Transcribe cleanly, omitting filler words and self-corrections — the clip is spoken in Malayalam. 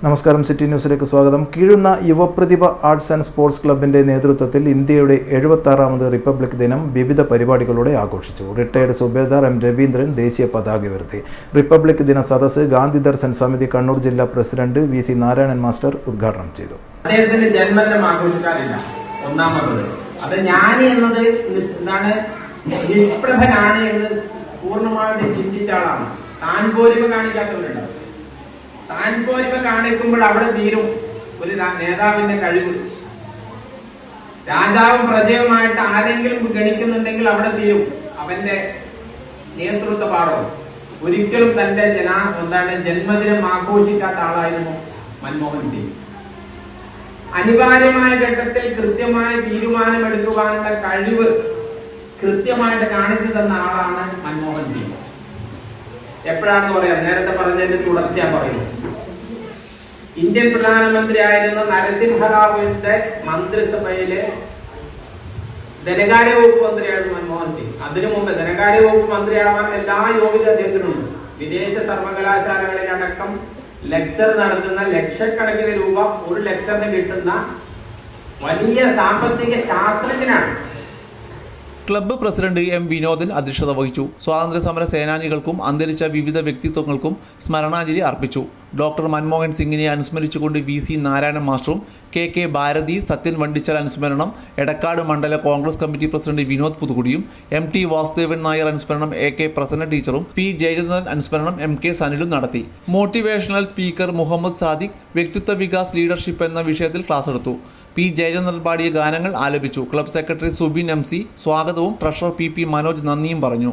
നമസ്കാരം, സിറ്റി ന്യൂസിലേക്ക് സ്വാഗതം. കീഴുന്ന യുവപ്രതിഭ ആർട്സ് ആൻഡ് സ്പോർട്സ് ക്ലബിന്റെ നേതൃത്വത്തിൽ ഇന്ത്യയുടെ 76ാമത് റിപ്പബ്ലിക് ദിനം വിവിധ പരിപാടികളോടെ ആഘോഷിച്ചു. റിട്ടയർഡ് സുബേദാർ എം രവീന്ദ്രൻ ദേശീയ പതാക ഉയർത്തി. റിപ്പബ്ലിക് ദിന സദസ്സ് ഗാന്ധി ദർശൻ സമിതി കണ്ണൂർ ജില്ലാ പ്രസിഡന്റ് VC നാരായണൻ മാസ്റ്റർ ഉദ്ഘാടനം ചെയ്തു. അദ്ദേഹത്തിന്റെ ജന്മദിനം ആഘോഷിക്കാറില്ല. ഒന്നാമത് അത് ഞാൻ എന്നത് എന്താണ്, നിഷ്പ്രഭനാണ് എന്ന് പൂർണ്ണമായിട്ട് ചിന്തിച്ച ആളാണ്. താൻ പോരിമ കാണിക്കാത്തവരുണ്ട്. താൻ പോരിമ കാണിക്കുമ്പോൾ അവിടെ തീരും ഒരു നേതാവിന്റെ കഴിവ്. രാജാവും പ്രജയുമായിട്ട് ആരെങ്കിലും ഗണിക്കുന്നുണ്ടെങ്കിൽ അവിടെ തീരും അവന്റെ നേതൃത്വ പാഠവും. ഒരിക്കലും തന്റെ ജന്മദിനം ആഘോഷിക്കാത്ത ആളായിരുന്നു മൻമോഹൻ സിംഗ്. അനിവാര്യമായ ഘട്ടത്തിൽ കൃത്യമായ തീരുമാനമെടുക്കുവാനുള്ള കഴിവ് കൃത്യമായിട്ട് കാണിച്ചു തന്ന ആളാണ് മൻമോഹൻ സിംഗ്. എപ്പോഴാണെന്ന് പറയാം, നേരത്തെ പറഞ്ഞതിന്റെ തുടർച്ചയാ പറയുന്നു. ഇന്ത്യൻ പ്രധാനമന്ത്രി ആയിരുന്ന നരസിംഹറാവുവിന്റെ മന്ത്രിസഭയിലെ ധനകാര്യ വകുപ്പ് മന്ത്രിയായിരുന്നു മൻമോഹൻ സിംഗ്. അതിനു മുമ്പ് ധനകാര്യ വകുപ്പ് മന്ത്രിയാവാൻ എല്ലാ യോഗ്യത അദ്ദേഹത്തിനുണ്ട്. വിദേശ സർവകലാശാലകളിലടക്കം ലെക്ചർ നടത്തുന്ന ലക്ഷക്കണക്കിന് രൂപ ഒരു ലെക്ചറിന് കിട്ടുന്ന വലിയ സാമ്പത്തിക ശാസ്ത്രജ്ഞനാണ്. ക്ലബ്ബ് പ്രസിഡന്റ് M വിനോദൻ അധ്യക്ഷത വഹിച്ചു. സ്വാതന്ത്ര്യ സമര സേനാനികൾക്കും അന്തരിച്ച വിവിധ വ്യക്തിത്വങ്ങൾക്കും സ്മരണാഞ്ജലി അർപ്പിച്ചു. ഡോക്ടർ മൻമോഹൻ സിംഗിനെ അനുസ്മരിച്ചുകൊണ്ട് VC നാരായണൻ മാസ്റ്ററും KK ഭാരതി, സത്യൻ വണ്ടിച്ചൽ അനുസ്മരണം എടക്കാട് മണ്ഡല കോൺഗ്രസ് കമ്മിറ്റി പ്രസിഡന്റ് വിനോദ് പുതുകുടിയും, MT വാസുദേവൻ നായർ അനുസ്മരണം AK പ്രസന്ന ടീച്ചറും, P ജയചന്ദ്രൻ അനുസ്മരണം MK സനിലും നടത്തി. മോട്ടിവേഷണൽ സ്പീക്കർ മുഹമ്മദ് സാദിഖ് വ്യക്തിത്വ വികാസ് ലീഡർഷിപ്പ് എന്ന വിഷയത്തിൽ ക്ലാസ് എടുത്തു. P ജയചന്ദ്രൻ പാടിയ ഗാനങ്ങൾ ആലപിച്ചു. ക്ലബ് സെക്രട്ടറി സുബിൻ MC സ്വാഗതവും ട്രഷറർ PP മനോജ് നന്ദിയും പറഞ്ഞു.